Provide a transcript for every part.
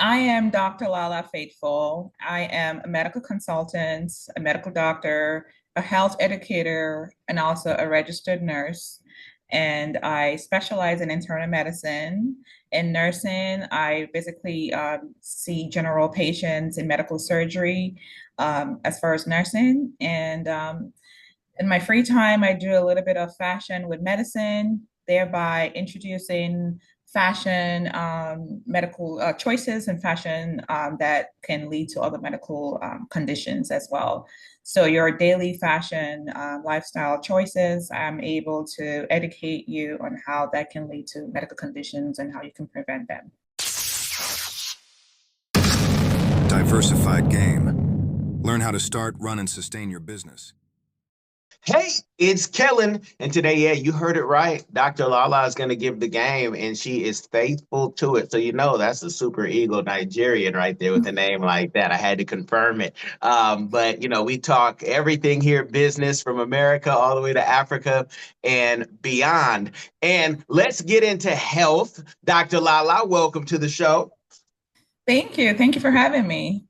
I am Dr. Lala Faithful. I am a medical consultant, a medical doctor, a health educator, and also a registered nurse. And I specialize in internal medicine. In nursing, I basically see general patients in medical surgery as far as nursing. And in my free time, I do a little bit of fashion with medicine, thereby introducing fashion medical choices and fashion that can lead to other medical conditions as well. So your daily fashion lifestyle choices, I'm able to educate you on how that can lead to medical conditions and how you can prevent them. Diversified Game. Learn how to start, run, and sustain your business. Hey, it's Kellen. And today, yeah, you heard it right. Dr. Lala is going to give the game, and she is faithful to it. So, that's a super ego Nigerian right there with a name like that. I had to confirm it. But, we talk everything here, business from America all the way to Africa and beyond. And let's get into health. Dr. Lala, welcome to the show. Thank you. Thank you for having me.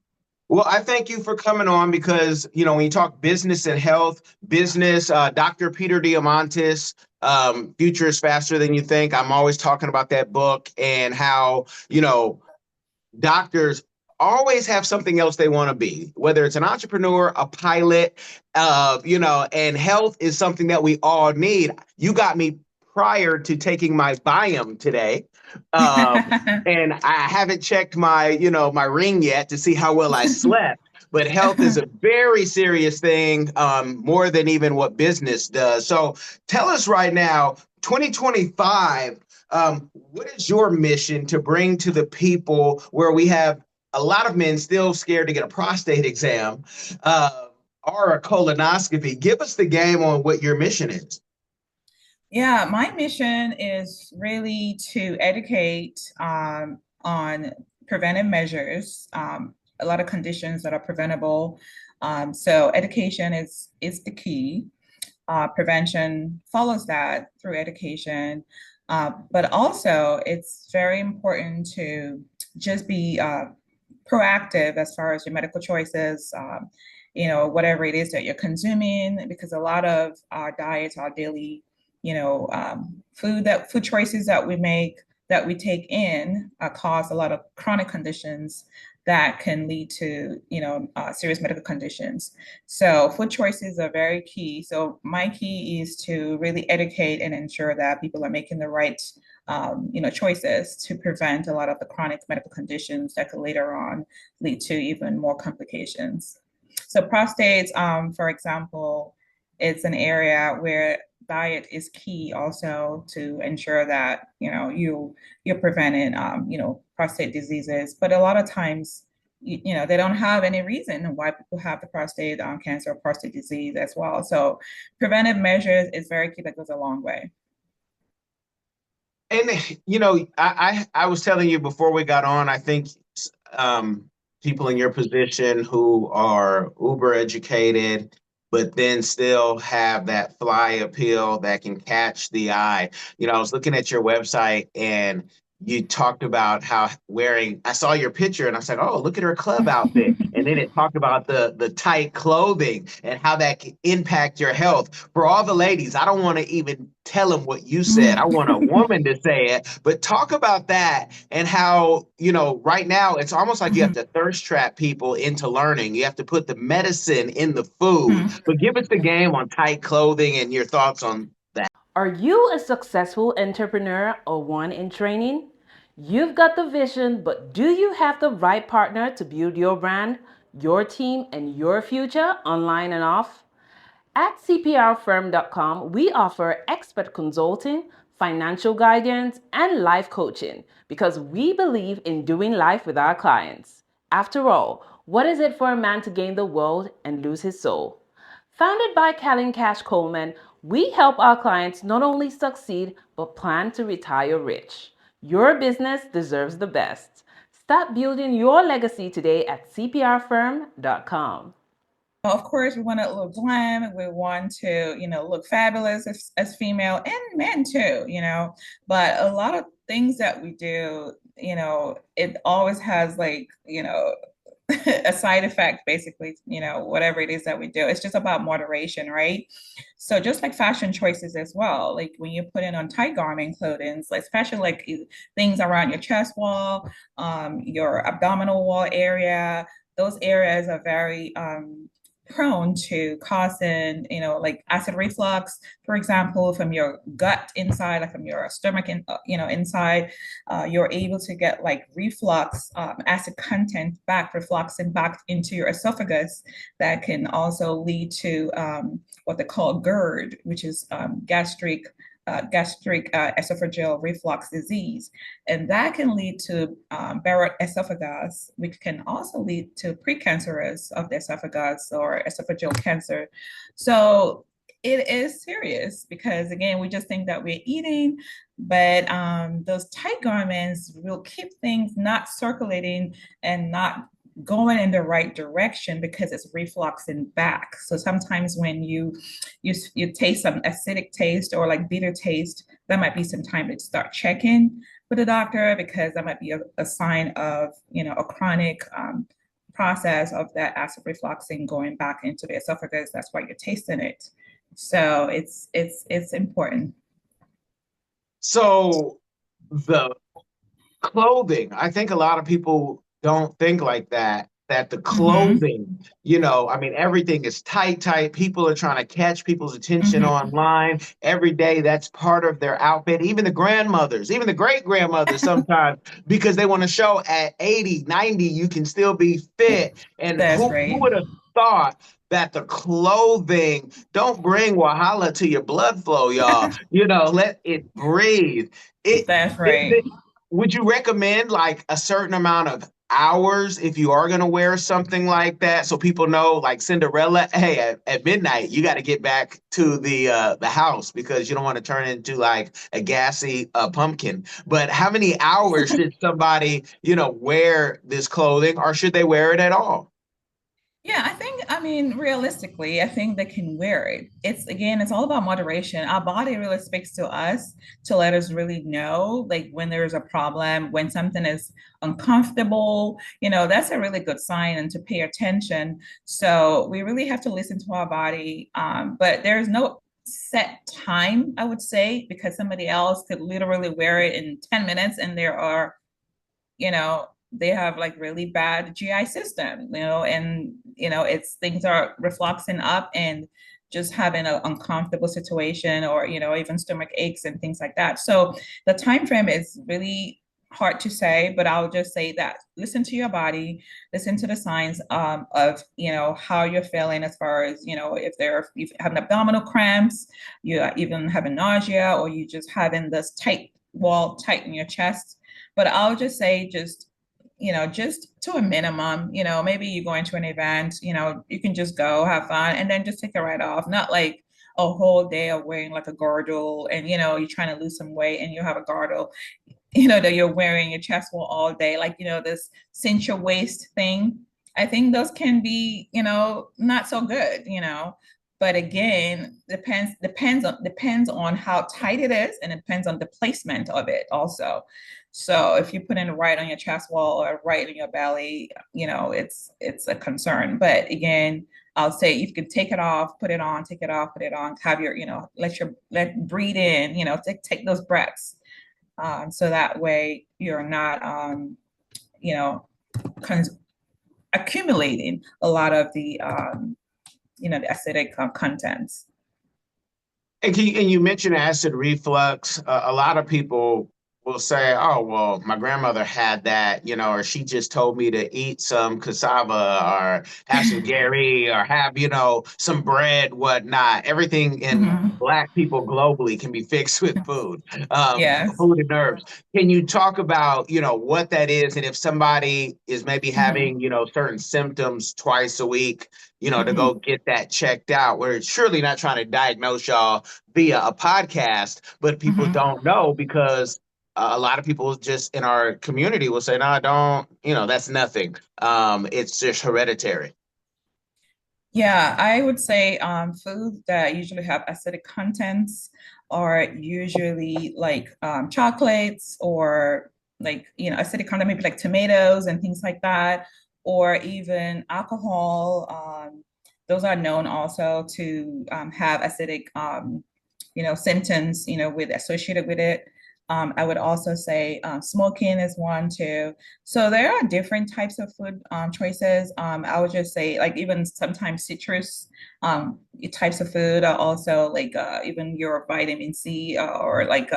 Well, I thank you for coming on because, when you talk business and health, Dr. Peter Diamandis, Future is Faster Than You Think. I'm always talking about that book and how, doctors always have something else they want to be, whether it's an entrepreneur, a pilot, and health is something that we all need. You got me prior to taking my biome today. And I haven't checked my ring yet to see how well I slept. But health is a very serious thing, more than even what business does. So tell us right now, 2025, what is your mission to bring to the people where we have a lot of men still scared to get a prostate exam or a colonoscopy? Give us the game on what your mission is. Yeah, my mission is really to educate on preventive measures, a lot of conditions that are preventable. So education is the key. Prevention follows that through education. But also, it's very important to just be proactive as far as your medical choices, whatever it is that you're consuming, because a lot of our diets, our daily food choices that we make, that we take in, cause a lot of chronic conditions that can lead to serious medical conditions. So food choices are very key. So my key is to really educate and ensure that people are making the right choices to prevent a lot of the chronic medical conditions that could later on lead to even more complications. So prostate, for example, it's an area where diet is key also to ensure that you're preventing prostate diseases. But a lot of times they don't have any reason why people have the prostate cancer or prostate disease as well. So preventive measures is very key. That goes a long way. And I was telling you before we got on, I think people in your position who are uber educated but then still have that fly appeal that can catch the eye. I was looking at your website and you talked about how I saw your picture and I said, oh, look at her club outfit. And then it talked about the tight clothing and how that can impact your health. For all the ladies, I don't want to even tell them what you said. I want a woman to say it, but talk about that and how, right now it's almost like you have to thirst trap people into learning. You have to put the medicine in the food, but give us the game on tight clothing and your thoughts on that. Are you a successful entrepreneur or one in training? You've got the vision, but do you have the right partner to build your brand, your team, and your future online and off? At cprfirm.com, we offer expert consulting, financial guidance, and life coaching because we believe in doing life with our clients. After all, what is it for a man to gain the world and lose his soul? Founded by Callan Cash Coleman, we help our clients not only succeed, but plan to retire rich. Your business deserves the best. Start building your legacy today at cprfirm.com. Of course, we want to look glam. We want to, look fabulous as female and men too, But a lot of things that we do, it always has like, a side effect, basically, whatever it is that we do. It's just about moderation, right? So just like fashion choices as well, like when you put in on tight garment clothing, like especially like things around your chest wall, your abdominal wall area, those areas are very prone to causing, like acid reflux, for example, from your gut inside, like from your stomach, inside, you're able to get like reflux, acid content back, refluxing back into your esophagus. That can also lead to what they call GERD, which is gastric esophageal reflux disease. And that can lead to Barrett esophagus, which can also lead to precancerous of the esophagus or esophageal cancer. So it is serious because, again, we just think that we're eating, but those tight garments will keep things not circulating and not going in the right direction because it's refluxing back. So sometimes when you taste some acidic taste or like bitter taste, that might be some time to start checking with the doctor, because that might be a sign of a chronic process of that acid refluxing going back into the esophagus. That's why you're tasting it. So it's important. So the clothing, I think a lot of people don't think like that, that the Mm-hmm. clothing, I mean, everything is tight, tight. People are trying to catch people's attention Mm-hmm. online every day. That's part of their outfit. Even the grandmothers, even the great grandmothers sometimes, because they want to show at 80, 90, you can still be fit. And That's who right. would have thought that the clothing don't bring Wahala to your blood flow, y'all. Let it breathe. It, That's is right. it would you recommend like a certain amount of hours if you are going to wear something like that, so people know, like Cinderella, hey, at midnight you got to get back to the house because you don't want to turn into like a gassy pumpkin. But how many hours should somebody wear this clothing, or should they wear it at all? Yeah, I mean, realistically, I think they can wear it. It's all about moderation. Our body really speaks to us to let us really know, like when there's a problem, when something is uncomfortable, that's a really good sign and to pay attention. So we really have to listen to our body. But there's no set time, I would say, because somebody else could literally wear it in 10 minutes and they have like really bad GI system, and it's things are refluxing up and just having an uncomfortable situation, or even stomach aches and things like that. So the time frame is really hard to say, but I'll just say that listen to your body, listen to the signs of how you're feeling, as far as if you have an abdominal cramps, you even having nausea, or you just having this tight wall tight in your chest. But I'll just say, just to a minimum, maybe you're going to an event, you can just go have fun and then just take it right off. Not like a whole day of wearing like a girdle and, you're trying to lose some weight and you have a girdle, that you're wearing your chest wall all day, like, this cinch your waist thing. I think those can be, not so good, But again, depends on how tight it is, and it depends on the placement of it also. So if you put it right on your chest wall or right in your belly, it's a concern. But again, I'll say you can take it off, put it on, take it off, put it on, have your, let breathe in, take those breaths. So that way you're not, you know, cons- accumulating a lot of the acidic contents. And you mentioned acid reflux. A lot of people will say, "Oh, well, my grandmother had that, or she just told me to eat some cassava or have some gari or have, some bread, whatnot." Everything in Mhm. Black people globally can be fixed with food, Yes. food and herbs. Can you talk about, what that is, and if somebody is maybe Mhm. having, certain symptoms twice a week, to go Mhm. get that checked out? We're surely not trying to diagnose y'all via a podcast, but people Mhm. don't know because a lot of people just in our community will say, "No, I don't, that's nothing. It's just hereditary." Yeah, I would say foods that usually have acidic contents are usually like chocolates or like, acidic content, maybe like tomatoes and things like that, or even alcohol. Those are known also to have acidic, symptoms, with associated with it. I would also say smoking is one too. So there are different types of food choices. I would just say like even sometimes citrus types of food are also like even your vitamin C or like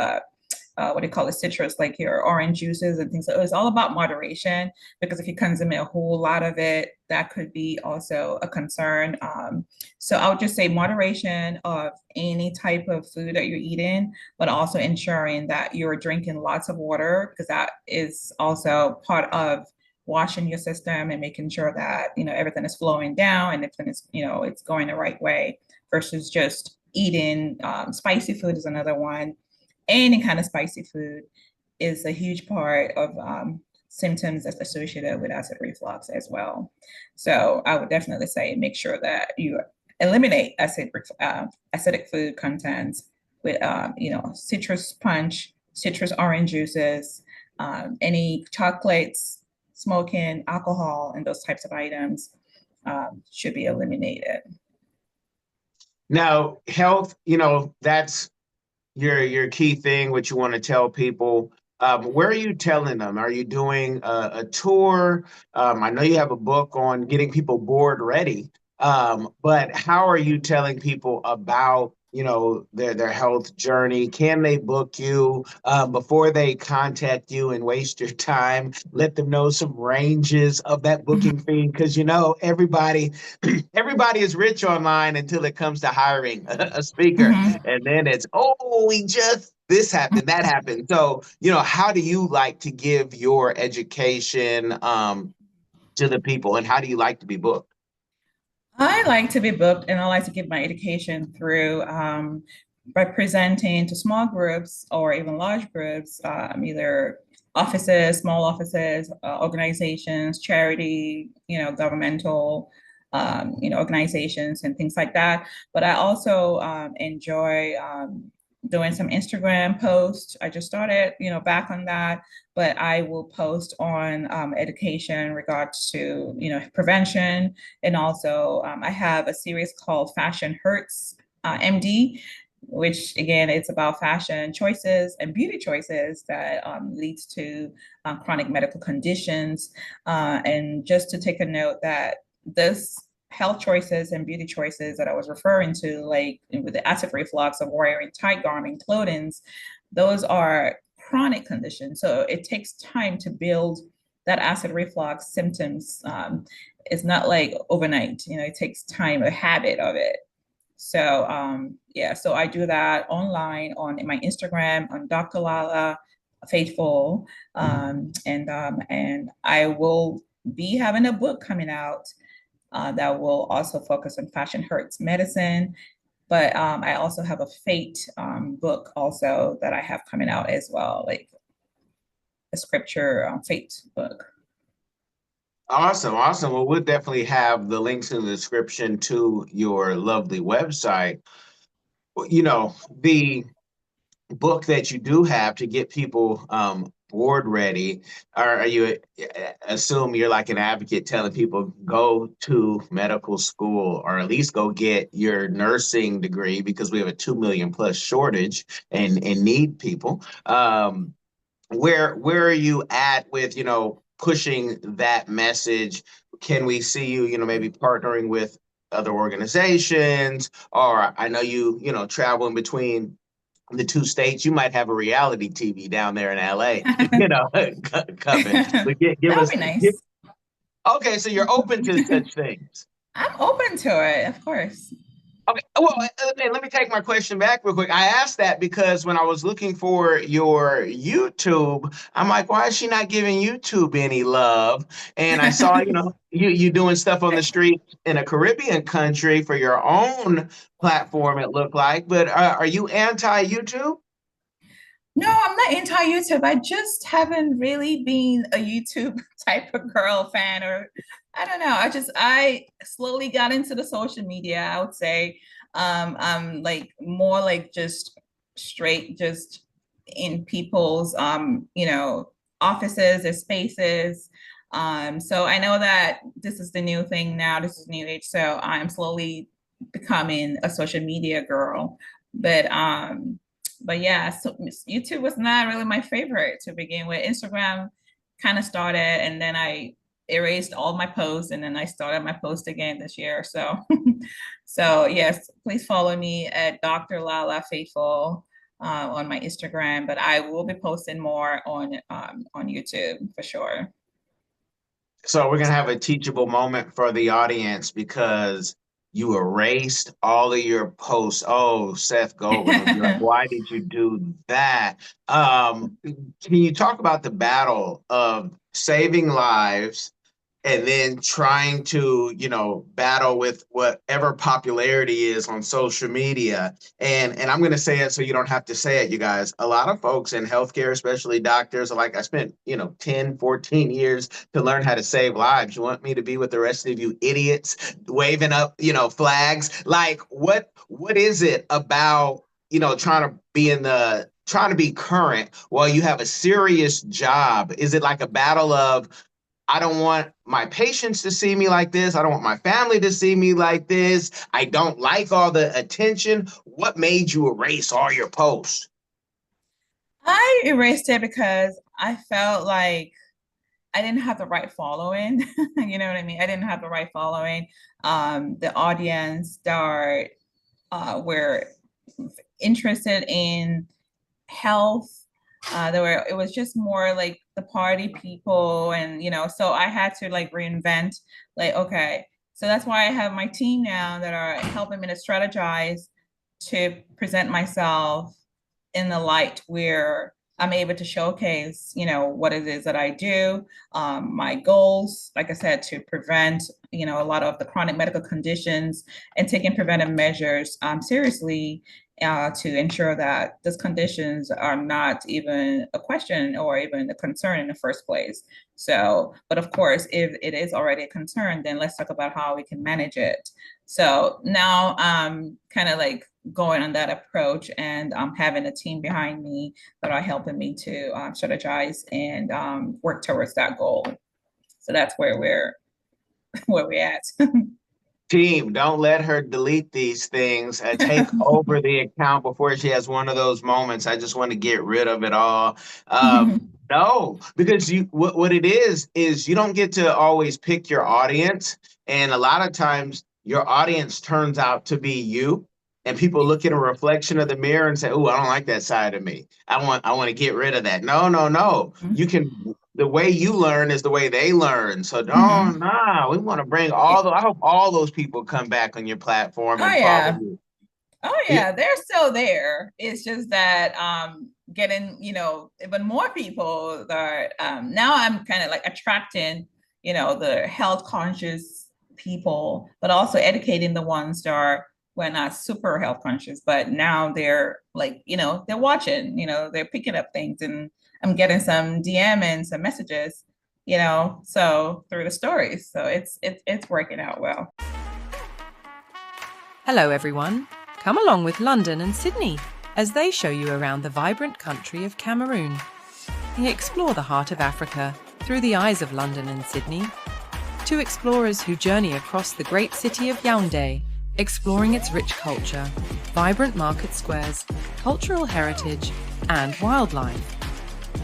what do you call it, citrus, like your orange juices and things. So it's all about moderation, because if you consume a whole lot of it, that could be also a concern. So I would just say moderation of any type of food that you're eating, but also ensuring that you're drinking lots of water, because that is also part of washing your system and making sure that everything is flowing down and everything is it's going the right way, versus just eating spicy food is another one. Any kind of spicy food is a huge part of symptoms that's associated with acid reflux as well. So I would definitely say make sure that you eliminate acidic food contents with citrus punch, citrus orange juices, any chocolates, smoking, alcohol, and those types of items should be eliminated. Now, health, that's your key thing, what you want to tell people. Where are you telling them? Are you doing a tour? I know you have a book on getting people board ready, but how are you telling people about their health journey? Can they book you before they contact you and waste your time? Let them know some ranges of that booking fee, because everybody everybody is rich online until it comes to hiring a speaker. Mhm. And then it's, oh, we just, this happened, that happened. So, how do you like to give your education to the people, and how do you like to be booked? I like to be booked, and I like to give my education through by presenting to small groups or even large groups, either offices, small offices, organizations, charity, governmental, organizations and things like that. But I also enjoy doing some Instagram posts. I just started, back on that, but I will post on education in regards to, prevention. And also I have a series called Fashion Hurts MD, which again, it's about fashion choices and beauty choices that leads to chronic medical conditions. And just to take a note that this health choices and beauty choices that I was referring to, like with the acid reflux of wearing tight garment clothing, those are chronic conditions. So it takes time to build that acid reflux symptoms. It's not like overnight, it takes time, a habit of it. So yeah, so I do that online on my Instagram on Dr. Lala Faithful, and I will be having a book coming out that will also focus on fashion hurts medicine. But I also have a fate book also that I have coming out as well, like a scripture fate book. Awesome, awesome. Well, we'll definitely have the links in the description to your lovely website. The book that you do have to get people board ready, are you assume you're like an advocate telling people go to medical school, or at least go get your nursing degree, because we have a 2 million plus shortage and need people. Where are you at with pushing that message? Can we see you maybe partnering with other organizations? Or I know traveling between the two states, you might have a reality TV down there in LA, coming. That But give would us, be nice. okay, so you're open to such things. I'm open to it, of course. Okay, well, and let me take my question back real quick. I asked that because when I was looking for your YouTube, I'm like, why is she not giving YouTube any love? And I saw, you doing stuff on the street in a Caribbean country for your own platform, it looked like. But are you anti-YouTube? No, I'm not anti YouTube. I just haven't really been a YouTube type of girl fan, or I don't know. I slowly got into the social media, I would say. I'm like more like just straight, just in people's offices or spaces. So I know that this is the new thing now. This is new age. So I'm slowly becoming a social media girl. But yeah, so YouTube was not really my favorite to begin with. Instagram kind of started, and then I erased all my posts, and then I started my post again this year. So, so yes, please follow me at Dr. Lala Faithful on my Instagram, but I will be posting more on YouTube for sure. So we're gonna have a teachable moment for the audience because you erased all of your posts. Oh, Seth Godin would be like, "Why did you do that?" Can you talk about the battle of saving lives and then trying to, battle with whatever popularity is on social media? And I'm going to say it so you don't have to say it, you guys. A lot of folks in healthcare, especially doctors, are like, I spent, 10, 14 years to learn how to save lives. You want me to be with the rest of you idiots waving up, flags? Like, what is it about, trying to be current while you have a serious job? Is it like a battle of, I don't want my patients to see me like this. I don't want my family to see me like this. I don't like all the attention. What made you erase all your posts? I erased it because I felt like I didn't have the right following. You know what I mean? I didn't have the right following. The audience that were interested in health. It was just more like the party people, and so I had to like reinvent. Like, okay, so that's why I have my team now that are helping me to strategize to present myself in the light where I'm able to showcase, what it is that I do, my goals, like I said, to prevent, a lot of the chronic medical conditions and taking preventive measures seriously to ensure that these conditions are not even a question or even a concern in the first place. So, but of course, if it is already a concern, then let's talk about how we can manage it. So now I'm kind of like going on that approach, and having a team behind me that are helping me to strategize and work towards that goal. So that's where we're at. Team, don't let her delete these things. Take over the account before she has one of those moments. I just want to get rid of it all. No, because what it is you don't get to always pick your audience, and a lot of times your audience turns out to be you. And people look at a reflection of the mirror and say, "Oh, I don't like that side of me. I want to get rid of that." No, no, no. The way you learn is the way they learn. So don't, Mm-hmm. nah, we want to bring I hope all those people come back on your platform Oh and follow yeah. you. Oh Yeah. yeah, they're still there. It's just that getting, even more people that now I'm kind of like attracting, the health conscious people, but also educating the ones that are well not super health conscious, but now they're like, they're watching, they're picking up things, and I'm getting some DM and some messages, so through the stories. So it's working out well. Hello everyone. Come along with London and Sydney as they show you around the vibrant country of Cameroon. Explore the heart of Africa through the eyes of London and Sydney. Two explorers who journey across the great city of Yaoundé, exploring its rich culture, vibrant market squares, cultural heritage, and wildlife.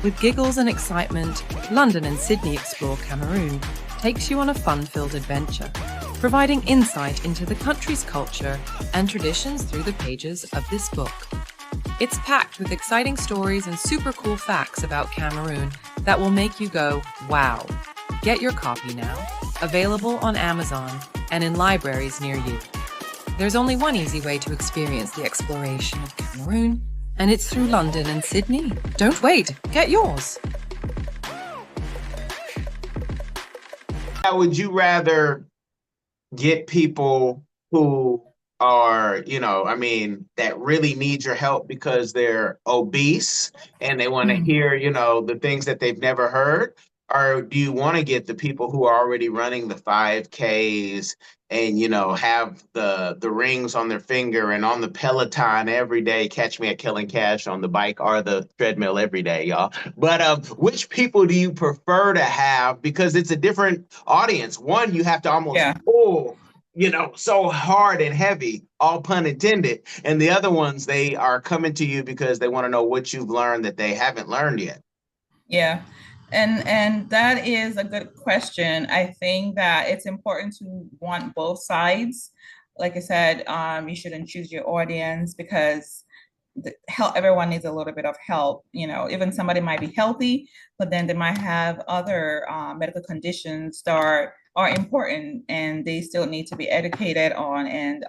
With giggles and excitement, London and Sydney Explore Cameroon takes you on a fun-filled adventure, providing insight into the country's culture and traditions through the pages of this book. It's packed with exciting stories and super cool facts about Cameroon that will make you go, wow. Get your copy now, available on Amazon and in libraries near you. There's only one easy way to experience the exploration of Cameroon, and it's through London and Sydney. Don't wait, get yours. Would you rather get people who are, that really need your help because they're obese and they want to hear, the things that they've never heard? or do you want to get the people who are already running the 5Ks and have the rings on their finger and on the Peloton every day? Catch me at Killing Cash on the bike or the treadmill every day, y'all. But which people do you prefer to have? Because it's a different audience. One, you have to almost Yeah. pull, so hard and heavy, all pun intended. And the other ones, they are coming to you because they want to know what you've learned that they haven't learned yet. Yeah. And that is a good question. I think that it's important to want both sides. Like I said, you shouldn't choose your audience because help, everyone needs a little bit of help. Even somebody might be healthy, but then they might have other medical conditions that are important, and they still need to be educated on and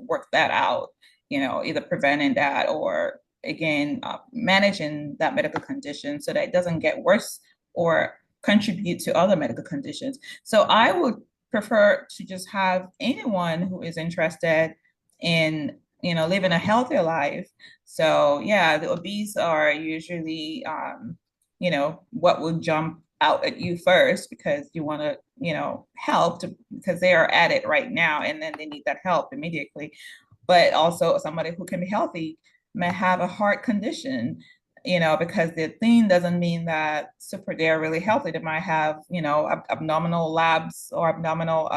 work that out. Either preventing that or again managing that medical condition so that it doesn't get worse or contribute to other medical conditions. So I would prefer to just have anyone who is interested in living a healthier life. So yeah, the obese are usually what will jump out at you first because you want to help because they are at it right now and then they need that help immediately. But also somebody who can be healthy may have a heart condition, because the thing doesn't mean that they're really healthy. They might have, abdominal labs or abnormal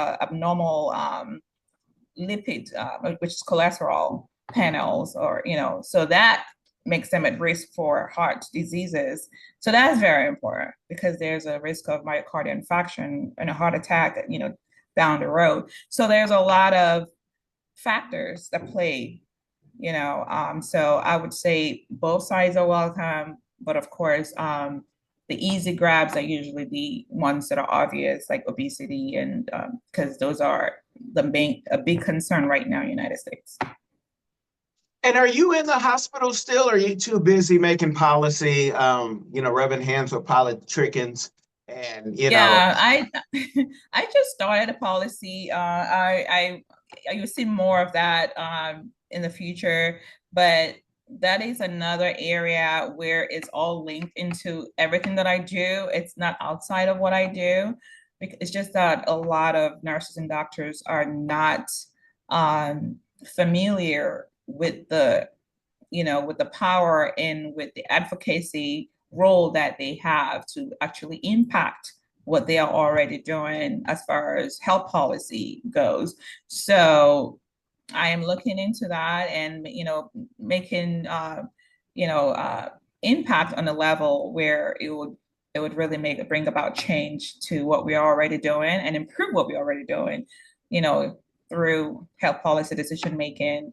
lipid, which is cholesterol panels, or, so that makes them at risk for heart diseases. So that's very important because there's a risk of myocardial infarction and a heart attack, down the road. So there's a lot of factors that play, so I would say both sides are welcome, but of course, the easy grabs are usually the ones that are obvious, like obesity, and because those are a big concern right now in the United States. And are you in the hospital still? Or are you too busy making policy, rubbing hands with politicians and, Yeah, I I just started a policy. You see more of that in the future, but that is another area where it's all linked into everything that I do. It's not outside of what I do. It's just that a lot of nurses and doctors are not familiar with with the power and with the advocacy role that they have to actually impact what they are already doing as far as health policy goes. So I am looking into that and making impact on a level where it would really bring about change to what we are already doing and improve what we're already doing, through health policy decision making,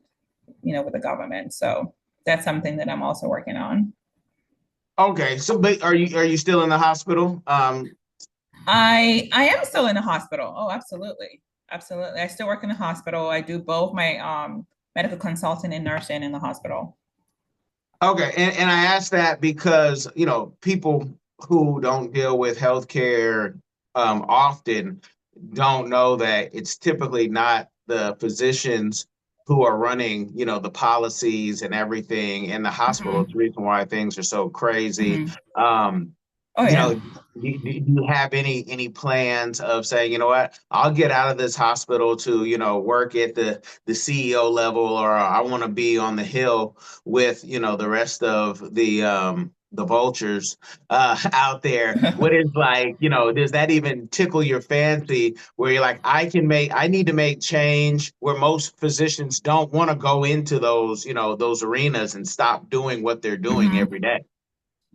with the government. So that's something that I'm also working on. Okay, so but are you still in the hospital? I am still in the hospital. Oh, absolutely. Absolutely. I still work in the hospital. I do both my medical consulting and nursing in the hospital. Okay, and I ask that because, people who don't deal with healthcare often don't know that it's typically not the physicians who are running, the policies and everything in the hospital. It's Hmm. the reason why things are so crazy. Hmm. Um, Oh, yeah. do you have any plans of saying, what, I'll get out of this hospital to, work at the CEO level, or I want to be on the hill with, the rest of the vultures out there? What is like, does that even tickle your fancy where you're like, I need to make change, where most physicians don't want to go into those arenas and stop doing what they're doing Hmm. every day?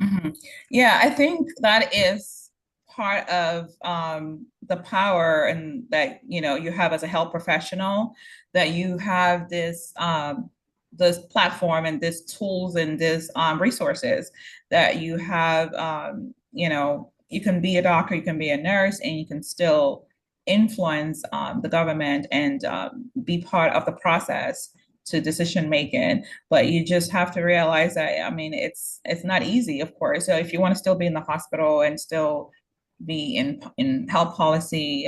Hmm. Yeah, I think that is part of the power and that you have as a health professional, that you have this platform and this tools and this resources that you have. You can be a doctor, you can be a nurse, and you can still influence the government and be part of the process to decision making. But you just have to realize that, I mean, it's not easy, of course. So if you want to still be in the hospital and still be in health policy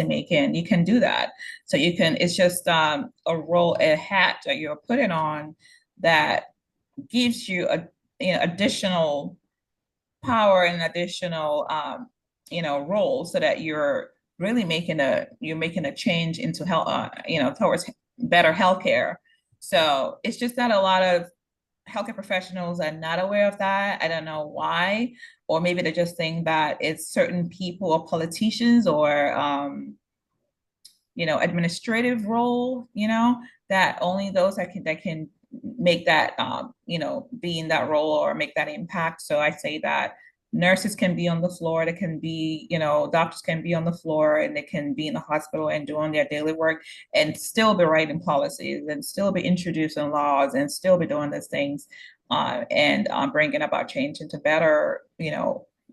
making, you can do that. So you can, it's just a role, a hat that you're putting on that gives you a additional power and additional, role so that you're really making a change into health, towards better healthcare. So it's just that a lot of healthcare professionals are not aware of that. I don't know why, or maybe they just think that it's certain people or politicians or administrative role, that only those that can make that, be in that role or make that impact. So I say that nurses can be on the floor, they can be, doctors can be on the floor and they can be in the hospital and doing their daily work and still be writing policies and still be introducing laws and still be doing these things, and bringing about change into better,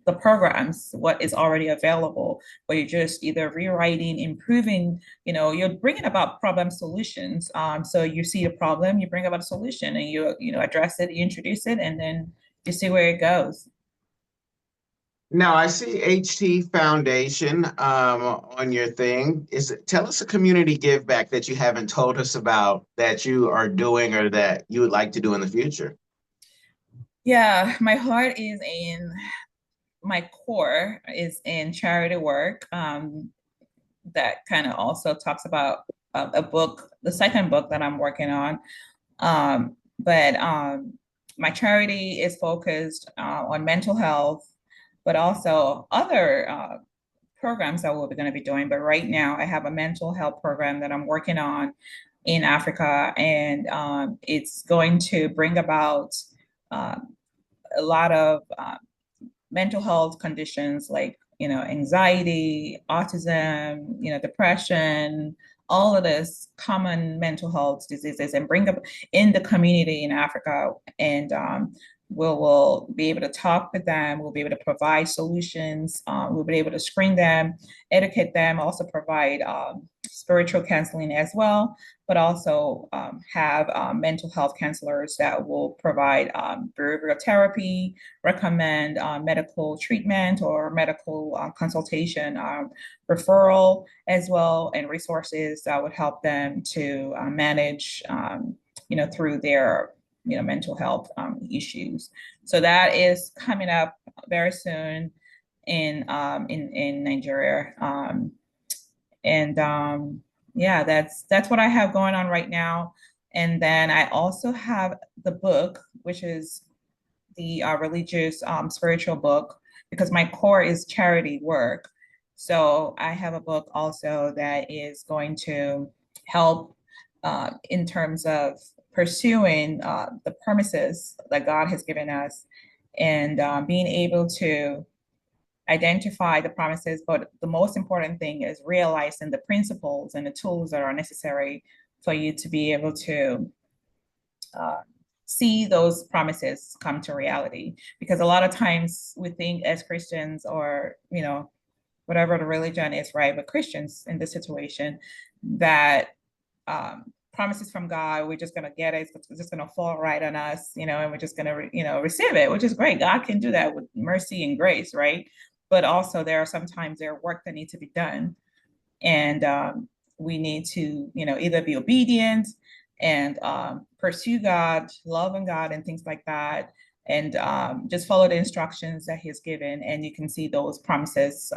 the programs, what is already available, where you're just either rewriting, improving, you're bringing about problem solutions. So you see a problem, you bring about a solution, and you address it, you introduce it, and then you see where it goes. Now I see HT Foundation on your thing. Tell us a community give back that you haven't told us about that you are doing or that you would like to do in the future. Yeah, my core is in charity work. That kind of also talks about a book, the second book that I'm working on. But my charity is focused on mental health, but also other programs that we're going to be doing. But right now, I have a mental health program that I'm working on in Africa, and it's going to bring about uh, a lot of mental health conditions like, anxiety, autism, depression, all of this common mental health diseases, and bring up in the community in Africa. And we'll be able to talk with them. We'll be able to provide solutions. We'll be able to screen them, educate them, also provide spiritual counseling as well, but also have mental health counselors that will provide behavioral therapy, recommend medical treatment or medical consultation, referral as well, and resources that would help them to manage, through their, mental health issues. So that is coming up very soon in Nigeria. And yeah, that's what I have going on right now. And then I also have the book, which is the religious spiritual book, because my core is charity work. So I have a book also that is going to help in terms of pursuing the promises that God has given us, and being able to identify the promises, but the most important thing is realizing the principles and the tools that are necessary for you to be able to see those promises come to reality. Because a lot of times we think as Christians, or, whatever the religion is, right? But Christians in this situation, that promises from God, we're just going to get it. It's just going to fall right on us, and we're just going to, receive it, which is great. God can do that with mercy and grace, right? But also there are work that needs to be done. And we need to, either be obedient and pursue God, love in God and things like that. And just follow the instructions that he's given. And you can see those promises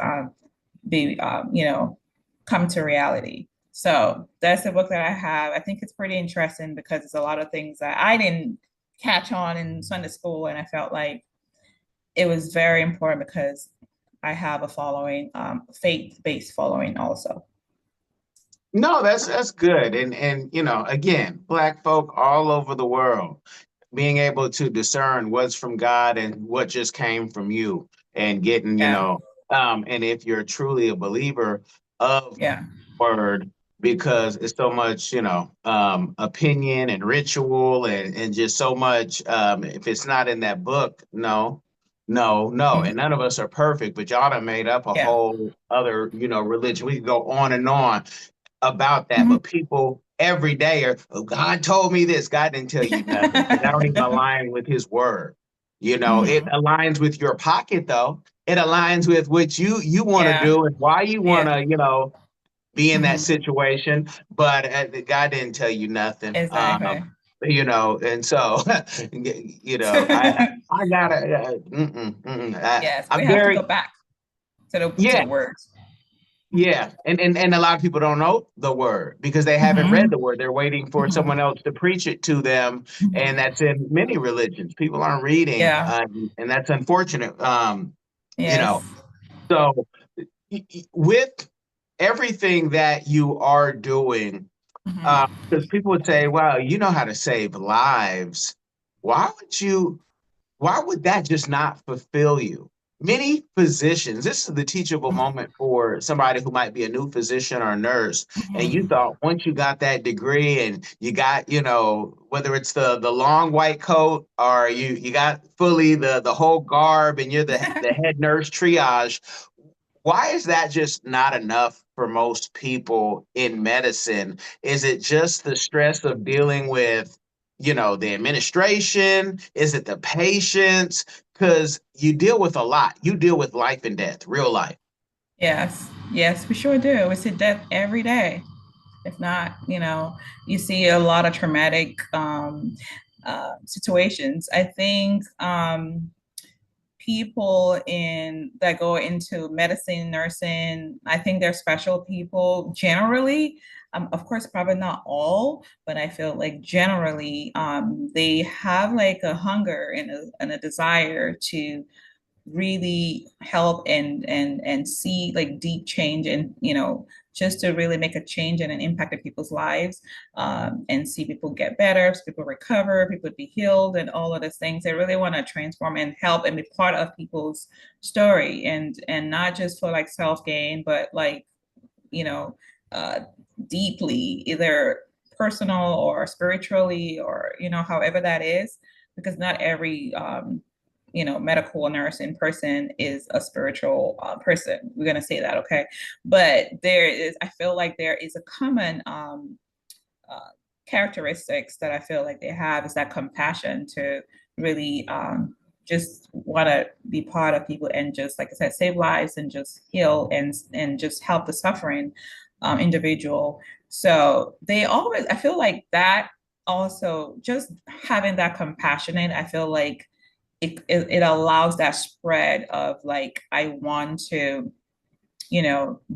be, come to reality. So that's the book that I have. I think it's pretty interesting because it's a lot of things that I didn't catch on in Sunday school. And I felt like it was very important because I have a following, faith-based following also. No, that's good. And again, Black folk all over the world being able to discern what's from God and what just came from you, and getting, Yeah. and if you're truly a believer of Yeah. word, because it's so much, opinion and ritual and just so much, if it's not in that book, no, no, no. Mhm. And none of us are perfect, but y'all done made up a Yeah. whole other, religion. We could go on and on about that, Mhm. but people every day are, oh, God told me this. God didn't tell you nothing, because that don't even align with his word. It Mhm. aligns with your pocket though. It aligns with what you want to Yeah. do and why you want Yeah. to, be in that Mhm. situation. But God didn't tell you nothing. Exactly. And so, I gotta, Yes, we I'm have to go very, back to yeah, the words. yeah. And a lot of people don't know the word because they haven't read Hmm. the word. They're waiting for someone Hmm. else to preach it to them. And that's in many religions. People aren't reading, Yeah. and that's unfortunate. You Yes. know, so with everything that you are doing, Hmm. because people would say, "Well, you know how to save lives. Why would you? Why would that just not fulfill you?" Many physicians, this is the teachable moment for somebody who might be a new physician or nurse, and you Hmm. thought once you got that degree and you got, whether it's the long white coat or you got fully the whole garb and you're the head nurse triage, why is that just not enough for most people in medicine? Is it just the stress of dealing with, the administration? Is it the patients? Because you deal with a lot. You deal with life and death, real life. Yes. Yes, we sure do. We see death every day. If not, you see a lot of traumatic situations. I think people in that go into medicine, nursing, I think they're special people generally. Of course, probably not all, but I feel like generally they have like a hunger and a desire to really help and see like deep change and just to really make a change and an impact in people's lives, and see people get better, see people recover, people be healed, and all of those things. They really want to transform and help and be part of people's story, and not just for like self gain, but like you know uh, deeply, either personal or spiritually, or however that is, because not every medical nurse in person is a spiritual person. We're going to say that, okay? But I feel like there is a common uh, characteristics that I feel like they have is that compassion to really just want to be part of people and just, like I said, save lives and just heal and just help the suffering individual. So they always, I feel like that also just having that compassionate, I feel like it allows that spread of like, I want to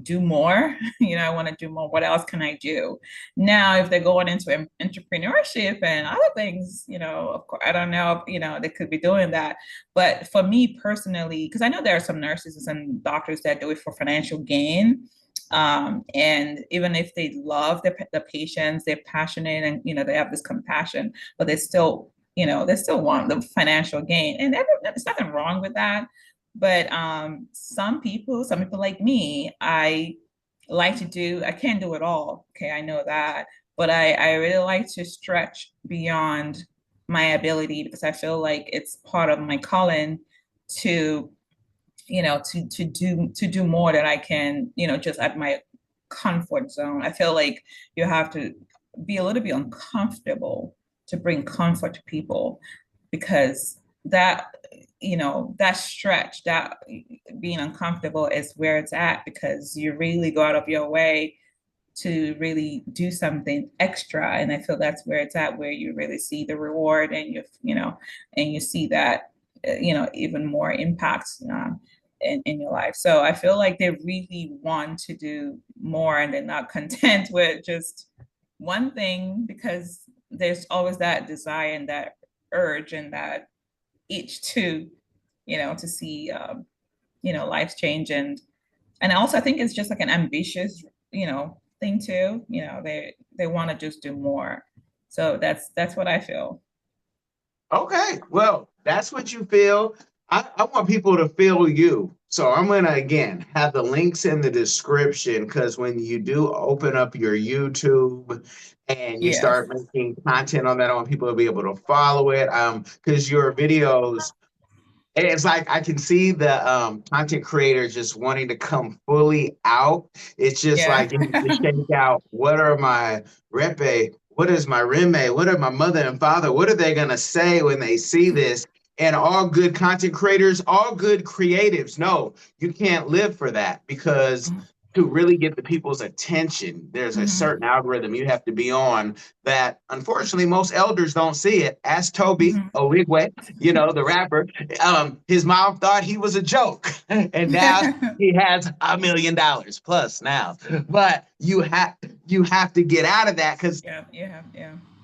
do more. I want to do more. What else can I do? Now, if they're going into entrepreneurship and other things, of course, I don't know, they could be doing that. But for me personally, because I know there are some nurses and doctors that do it for financial gain. And even if they love the patients, they're passionate and, they have this compassion, but they still want the financial gain. And there's nothing wrong with that. But some people like me, I can't do it all. Okay, I know that. But I really like to stretch beyond my ability because I feel like it's part of my calling to, to do more than I can, just at my comfort zone. I feel like you have to be a little bit uncomfortable to bring comfort to people, because that stretch, that being uncomfortable is where it's at, because you really go out of your way to really do something extra. And I feel that's where it's at, where you really see the reward, and and you see that even more impact in your life. So I feel like they really want to do more, and they're not content with just one thing, because there's always that desire and that urge and that itch to see lives change. And also I think it's just like an ambitious thing too. They want to just do more. So that's what I feel. Okay, well, that's what you feel. I want people to feel you. So I'm gonna again have the links in the description because when you do open up your YouTube and you Yes. start making content on that, I want people to be able to follow it. Because your videos, it's like I can see the content creator just wanting to come fully out. It's just Yeah. like you need to shake out what are my repe, what is my reme, what are my mother and father, what are they gonna say when they see this? And all good content creators, all good creatives know you can't live for that because to really get the people's attention, there's a certain algorithm you have to be on that, unfortunately, most elders don't see it. Ask Toby Owigwe, the rapper. His mom thought he was a joke, and now he has $1 million plus now. But you have to get out of that, because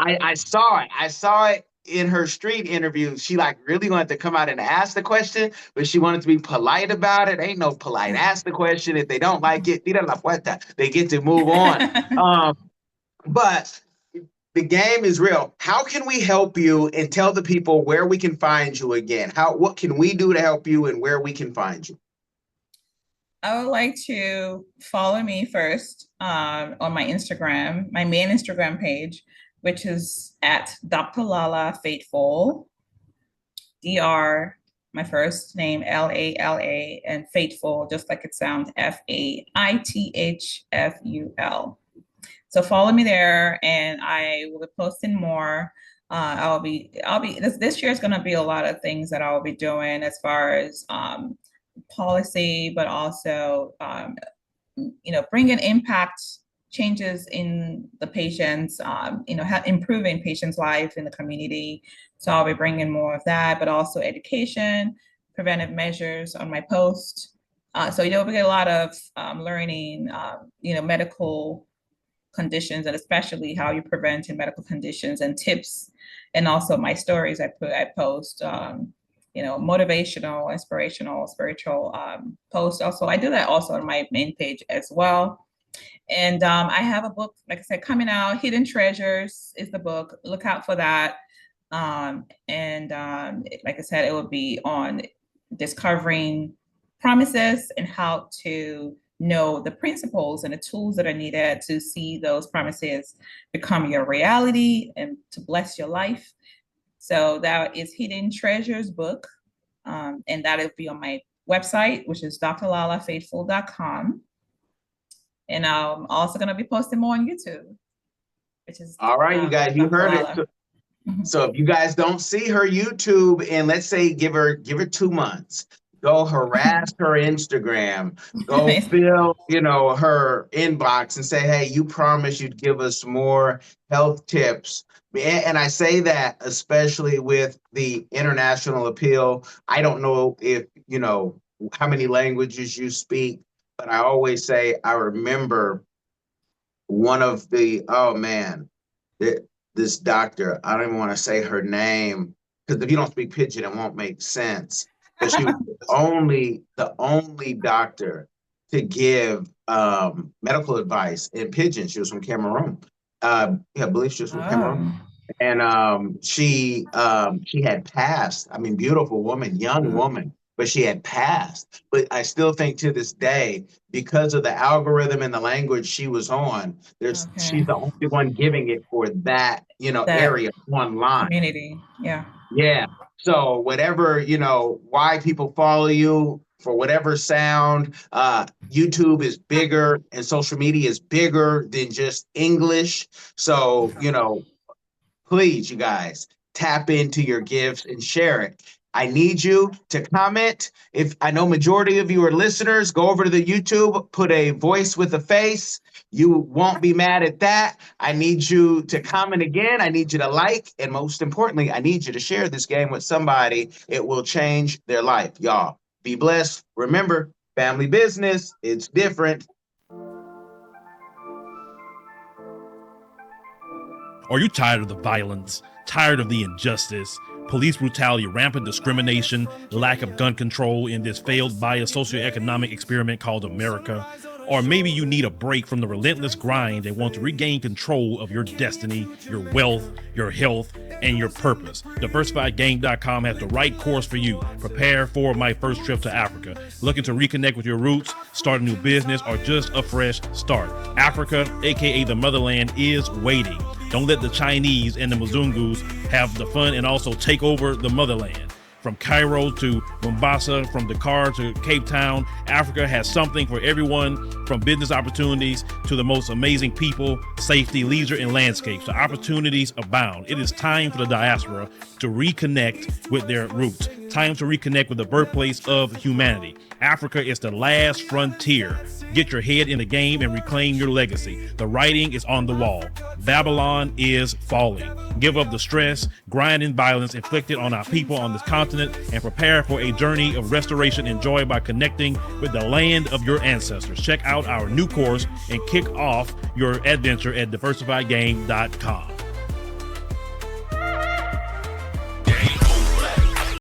I saw it. I saw it in her street interview. She really wanted to come out and ask the question, but she wanted to be polite about it. Ain't no polite. Ask the question. If they don't like it, tira la puerta. They get to move on. But the game is real. How can we help you, and tell the people where we can find you again? What can we do to help you, and where we can find you? I would like to follow me first on my Instagram, my main Instagram page, which is at Dr. Lala Faithful, DR, my first name, Lala, and Faithful, just like it sounds, FAITHFUL. So follow me there, and I will be posting more. This year is going to be a lot of things that I'll be doing as far as policy, but also, bringing impact changes in the patients, improving patients' life in the community. So I'll be bringing more of that, but also education, preventive measures on my post. So you'll get a lot of learning, medical conditions, and especially how you prevent in medical conditions, and tips, and also my stories I post, motivational, inspirational, spiritual posts. Also, I do that also on my main page as well. And I have a book, like I said, coming out. Hidden Treasures is the book. Look out for that. Like I said, it will be on discovering promises and how to know the principles and the tools that are needed to see those promises become your reality and to bless your life. So that is Hidden Treasures book. And that will be on my website, which is drlalafaithful.com. And I'm also going to be posting more on YouTube, which is all right. You guys, you heard it. So if you guys don't see her YouTube, and let's say give her 2 months, go harass her Instagram, go fill her inbox and say, hey, you promised you'd give us more health tips. And I say that especially with the international appeal. I don't know if how many languages you speak, but I always say, I remember one of the, this doctor, I don't even want to say her name, because if you don't speak pidgin, it won't make sense. But she was the only doctor to give medical advice in pidgin. She was from Cameroon. I believe she was from Cameroon. And she had passed. I mean, beautiful woman, young woman, but she had passed. But I still think to this day, because of the algorithm and the language she was on, she's the only one giving it for that, that area online. Community, yeah. Yeah. So whatever, why people follow you, for whatever sound, YouTube is bigger and social media is bigger than just English. So, please, you guys, tap into your gifts and share it. I need you to comment. If I know majority of you are listeners, go over to the YouTube, put a voice with a face. You won't be mad at that. I need you to comment again. I need you to like. And most importantly, I need you to share this game with somebody. It will change their life. Y'all, be blessed. Remember, family business, it's different. Are you tired of the violence, tired of the injustice, police brutality, rampant discrimination, lack of gun control in this failed biased socioeconomic experiment called America? Or maybe you need a break from the relentless grind and want to regain control of your destiny, your wealth, your health, and your purpose. DiversifiedGame.com has the right course for you. Prepare for my first trip to Africa. Looking to reconnect with your roots, start a new business, or just a fresh start. Africa, aka the motherland, is waiting. Don't let the Chinese and the Mzungus have the fun and also take over the motherland. From Cairo to Mombasa, from Dakar to Cape Town, Africa has something for everyone, from business opportunities to the most amazing people, safety, leisure, and landscapes. The opportunities abound. It is time for the diaspora to reconnect with their roots. Time to reconnect with the birthplace of humanity. Africa is the last frontier. Get your head in the game and reclaim your legacy. The writing is on the wall. Babylon is falling. Give up the stress, grind, and violence inflicted on our people on this continent and prepare for a journey of restoration and joy by connecting with the land of your ancestors. Check out our new course and kick off your adventure at diversifiedgame.com.